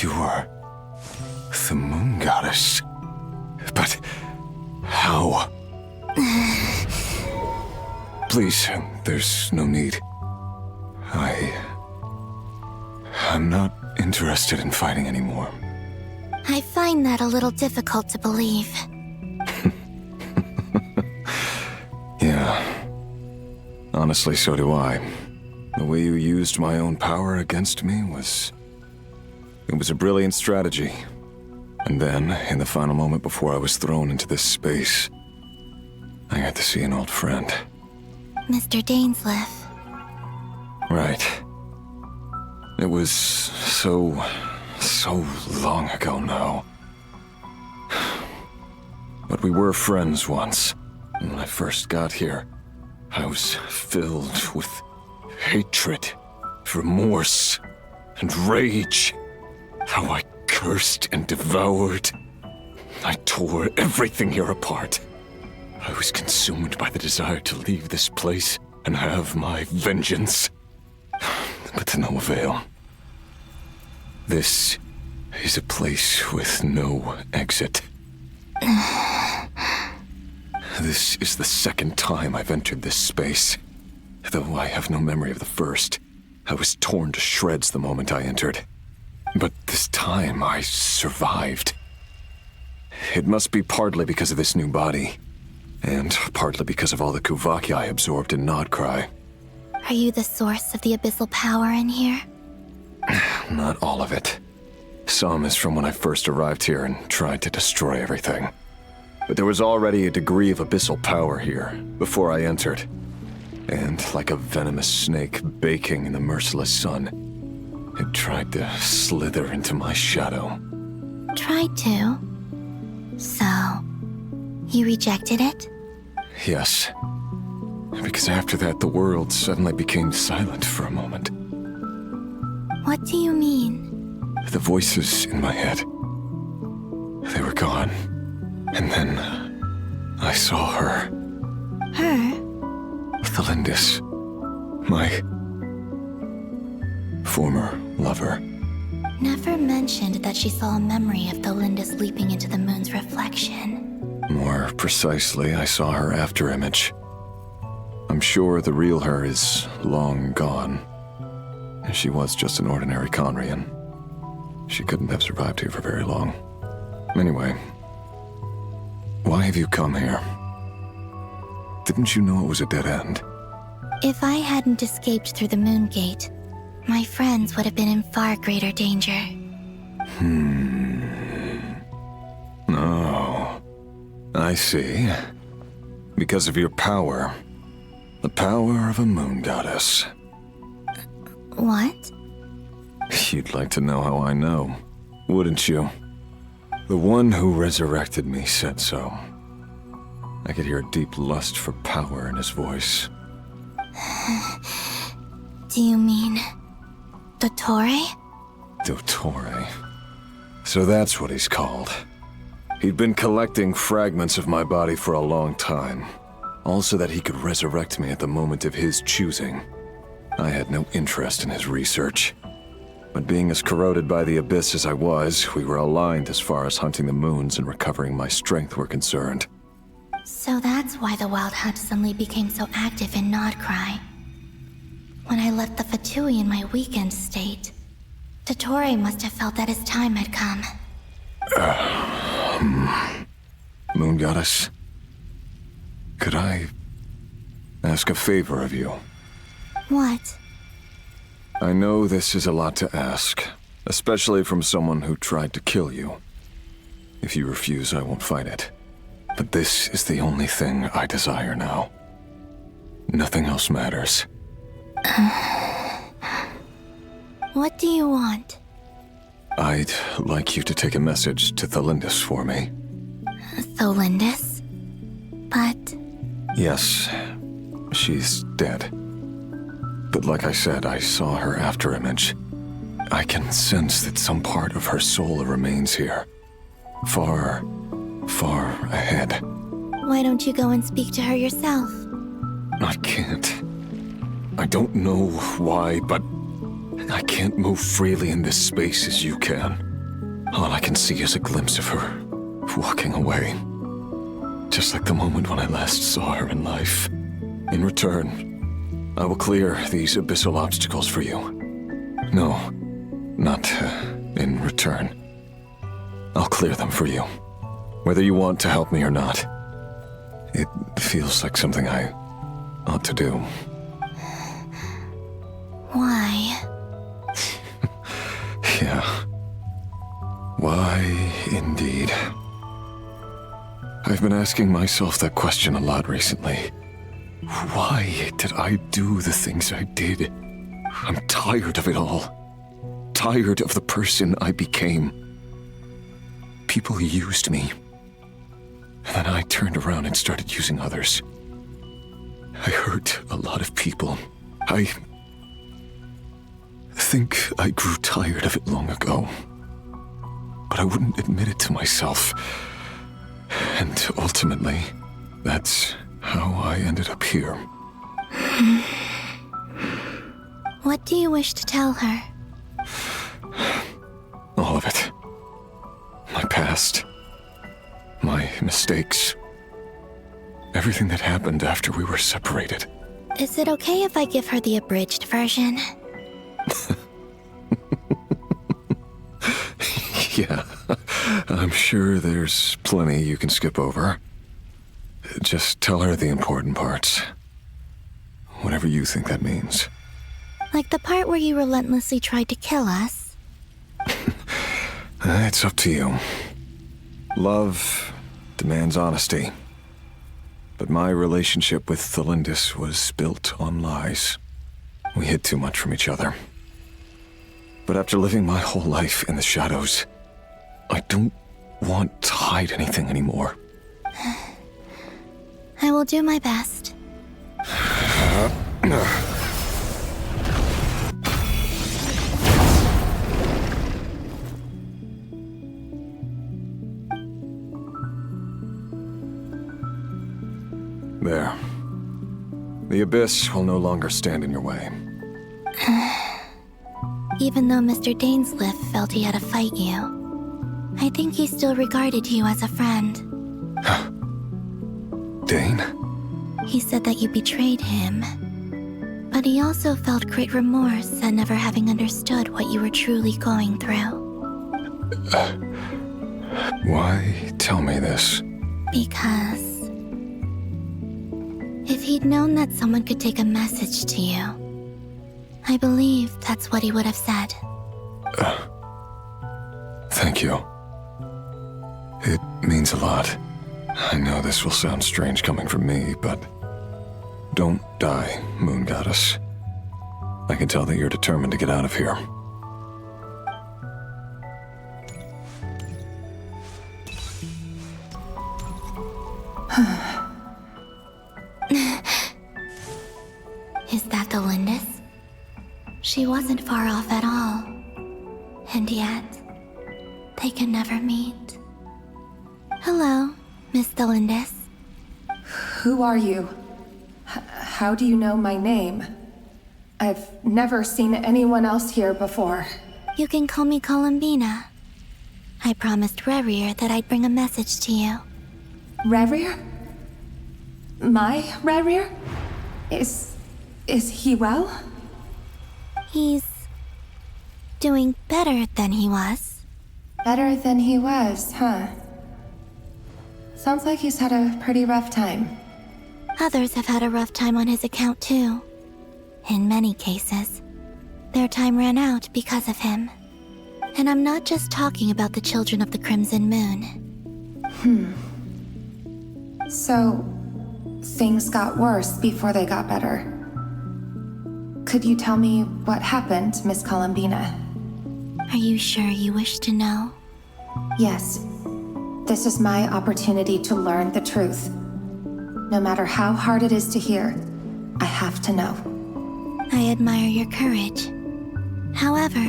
You are the moon goddess. But how? Please, there's no need. I'm not interested in fighting anymore. I find that a little difficult to believe. Yeah. Honestly, so do I. The way you used my own power against me was a brilliant strategy. And then, in the final moment before I was thrown into this space, I got to see an old friend. Mr. Dainsleif. Right. It was so long ago now. But we were friends once. And when I first got here, I was filled with hatred, remorse, and rage. How I cursed and devoured. I tore everything here apart. I was consumed by the desire to leave this place and have my vengeance. But to no avail. This is a place with no exit. This is the second time I've entered this space. Though I have no memory of the first. I was torn to shreds the moment I entered. But this time I survived. It must be partly because of this new body. And partly because of all the Kuvaki I absorbed in Nod-Krai. Are you the source of the abyssal power in here? Not all of it. Some is from when I first arrived here and tried to destroy everything. But there was already a degree of abyssal power here, before I entered. And like a venomous snake baking in the merciless sun, it tried to slither into my shadow. Tried to? So, you rejected it? Yes. Because after that, the world suddenly became silent for a moment. What do you mean? The voices in my head, they were gone. And then I saw her. Her? Tholindis. My former lover. Never mentioned that she saw a memory of Tholindis leaping into the moon's reflection. More precisely, I saw her afterimage. I'm sure the real her is long gone. She was just an ordinary Conrian. She couldn't have survived here for very long. Anyway, why have you come here? Didn't you know it was a dead end? If I hadn't escaped through the moon gate, my friends would have been in far greater danger. Oh, I see. Because of your power. The power of a moon goddess. What? You'd like to know how I know, wouldn't you? The one who resurrected me said so. I could hear a deep lust for power in his voice. Do you mean... Dottore? Dottore. So that's what he's called. He'd been collecting fragments of my body for a long time. All so that he could resurrect me at the moment of his choosing. I had no interest in his research. But being as corroded by the abyss as I was, we were aligned as far as hunting the moons and recovering my strength were concerned. So that's why the Wild Hunt suddenly became so active in Nod-Krai. When I left the Fatui in my weakened state, Dottore must have felt that his time had come. Moon Goddess, could I ask a favor of you? What? I know this is a lot to ask, especially from someone who tried to kill you. If you refuse, I won't fight it. But this is the only thing I desire now. Nothing else matters. What do you want? I'd like you to take a message to Tholindis for me. Tholindis? But... Yes, she's dead. But like I said, I saw her afterimage. I can sense that some part of her soul remains here. Far ahead. Why don't you go and speak to her yourself? I can't. I don't know why, but I can't move freely in this space as you can. All I can see is a glimpse of her, walking away. Just like the moment when I last saw her in life. In return, I will clear these abyssal obstacles for you. No, not in return. I'll clear them for you. Whether you want to help me or not. It feels like something I ought to do. Why? Yeah. Why, indeed. I've been asking myself that question a lot recently. Why did I do the things I did? I'm tired of it all. Tired of the person I became. People used me. And then I turned around and started using others. I hurt a lot of people. I think I grew tired of it long ago. But I wouldn't admit it to myself. And ultimately, that's how I ended up here. What do you wish to tell her? All of it. My past. My mistakes. Everything that happened after we were separated. Is it okay if I give her the abridged version? Yeah, I'm sure there's plenty you can skip over. Just tell her the important parts. Whatever you think that means. Like the part where you relentlessly tried to kill us? It's up to you. Love demands honesty. But my relationship with Tholindis was built on lies. We hid too much from each other. But after living my whole life in the shadows, I don't want to hide anything anymore. I will do my best. There. The Abyss will no longer stand in your way. Even though Mr. Dainsliff felt he had to fight you, I think he still regarded you as a friend. Dane? He said that you betrayed him, but he also felt great remorse at never having understood what you were truly going through. Why tell me this? Because if he'd known that someone could take a message to you, I believe that's what he would have said. Thank you. It means a lot. I know this will sound strange coming from me, but don't die, Moon Goddess. I can tell that you're determined to get out of here. Is that Tholindis? She wasn't far off at all. And yet, they can never meet. Hello, Miss Tholindis. Who are you? How do you know my name? I've never seen anyone else here before. You can call me Columbina. I promised Rerir that I'd bring a message to you. Rerir? My Rerir? Is he well? He's doing better than he was. Better than he was, huh? Sounds like he's had a pretty rough time. Others have had a rough time on his account too. In many cases, their time ran out because of him. And I'm not just talking about the children of the Crimson Moon. So, things got worse before they got better. Could you tell me what happened, Miss Columbina? Are you sure you wish to know? Yes. This is my opportunity to learn the truth. No matter how hard it is to hear, I have to know. I admire your courage. However,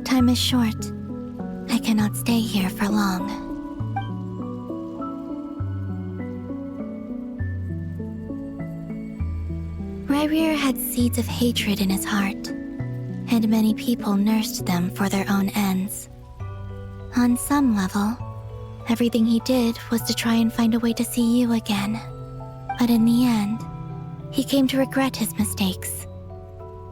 time is short. I cannot stay here for long. Rerir had seeds of hatred in his heart, and many people nursed them for their own ends. On some level, everything he did was to try and find a way to see you again. But in the end, he came to regret his mistakes.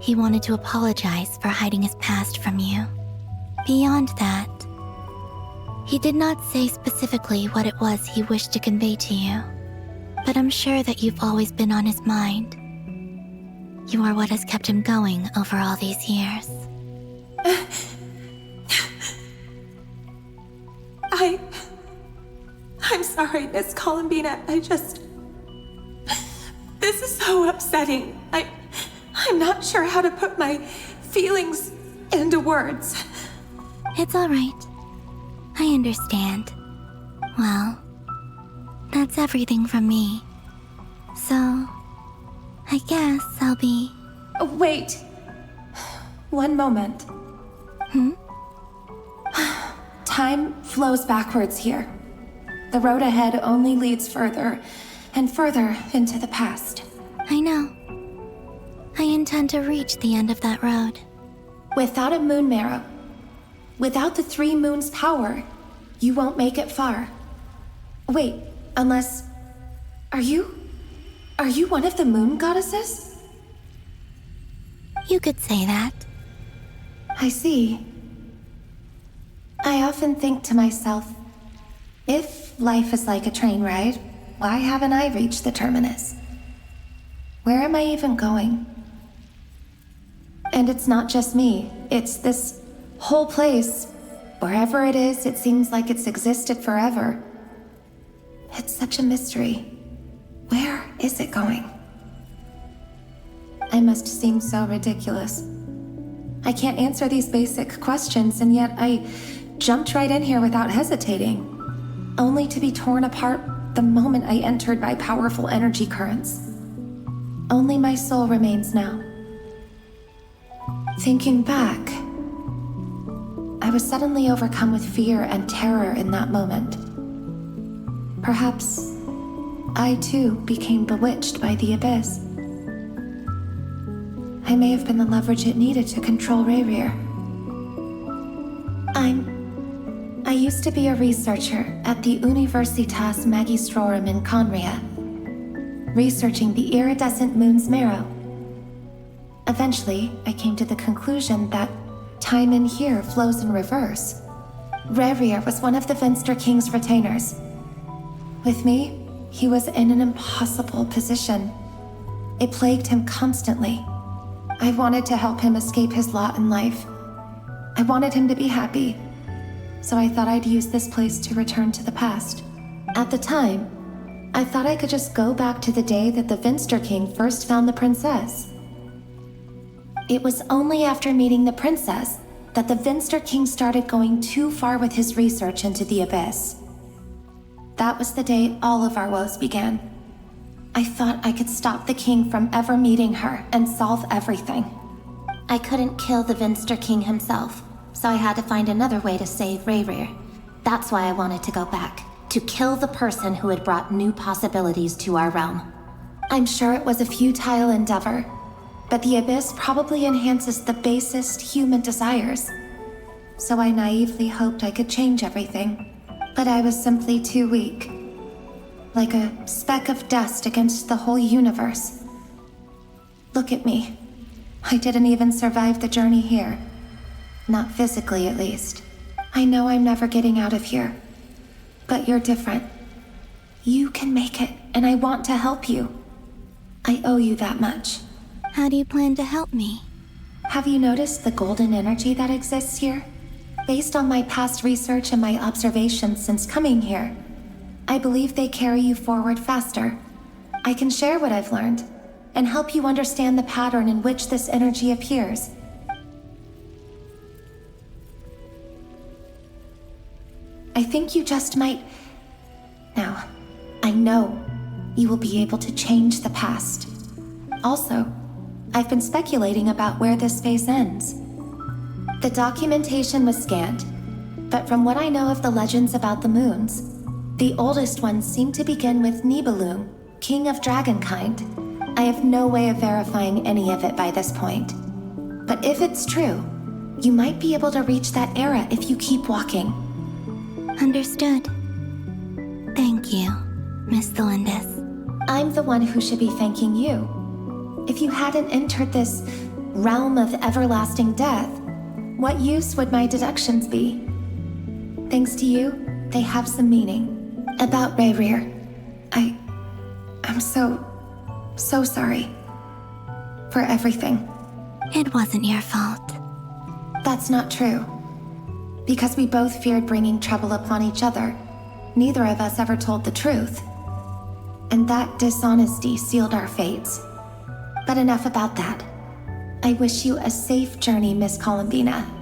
He wanted to apologize for hiding his past from you. Beyond that, he did not say specifically what it was he wished to convey to you, but I'm sure that you've always been on his mind. You are what has kept him going over all these years. I'm sorry, Miss Columbina. This is so upsetting. I'm not sure how to put my feelings into words. It's all right. I understand. Well, that's everything from me. So, I guess I'll be... Wait. One moment. Time flows backwards here. The road ahead only leads further and further into the past. I know. I intend to reach the end of that road. Without a moon marrow, without the 3 moons' power, you won't make it far. Wait, unless... Are you one of the moon goddesses? You could say that. I see. I often think to myself, if life is like a train ride, why haven't I reached the terminus? Where am I even going? And it's not just me, it's this whole place. Wherever it is, it seems like it's existed forever. It's such a mystery. Where is it going? I must seem so ridiculous. I can't answer these basic questions, and yet I jumped right in here without hesitating, only to be torn apart the moment I entered by powerful energy currents. Only my soul remains now. Thinking back, I was suddenly overcome with fear and terror in that moment. Perhaps I too became bewitched by the abyss. I may have been the leverage it needed to control Rerir. I used to be a researcher at the Universitas Magistrorum in Conria, researching the iridescent moon's marrow. Eventually, I came to the conclusion that time in here flows in reverse. Rerir was one of the Venster King's retainers. With me, he was in an impossible position. It plagued him constantly. I wanted to help him escape his lot in life. I wanted him to be happy, so I thought I'd use this place to return to the past. At the time, I thought I could just go back to the day that the Venster King first found the princess. It was only after meeting the princess that the Venster King started going too far with his research into the abyss. That was the day all of our woes began. I thought I could stop the king from ever meeting her and solve everything. I couldn't kill the Venster King himself, so I had to find another way to save Rerir. That's why I wanted to go back, to kill the person who had brought new possibilities to our realm. I'm sure it was a futile endeavor, but the abyss probably enhances the basest human desires. So I naively hoped I could change everything, but I was simply too weak. Like a speck of dust against the whole universe. Look at me. I didn't even survive the journey here. Not physically, at least. I know I'm never getting out of here. But you're different. You can make it, and I want to help you. I owe you that much. How do you plan to help me? Have you noticed the golden energy that exists here? Based on my past research and my observations since coming here, I believe they carry you forward faster. I can share what I've learned and help you understand the pattern in which this energy appears. I think you just might... Now, I know you will be able to change the past. Also, I've been speculating about where this phase ends. The documentation was scanned, but from what I know of the legends about the moons, the oldest ones seem to begin with Nibelung, king of dragonkind. I have no way of verifying any of it by this point. But But if it's true, you might be able to reach that era if you keep walking. Understood. Thank you, Miss Tholindis. I'm the one who should be thanking you. If you hadn't entered this realm of everlasting death, what use would my deductions be? Thanks to you, they have some meaning. About Rerir, I'm so sorry. For everything. It wasn't your fault. That's not true. Because we both feared bringing trouble upon each other, neither of us ever told the truth. And that dishonesty sealed our fates. But enough about that. I wish you a safe journey, Miss Columbina.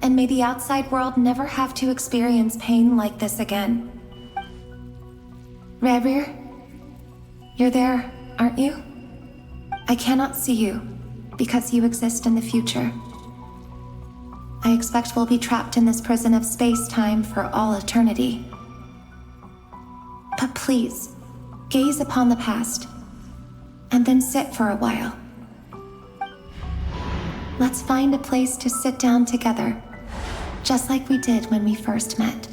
And may the outside world never have to experience pain like this again. Rerir, you're there, aren't you? I cannot see you, because you exist in the future. I expect we'll be trapped in this prison of space-time for all eternity. But please, gaze upon the past, and then sit for a while. Let's find a place to sit down together, just like we did when we first met.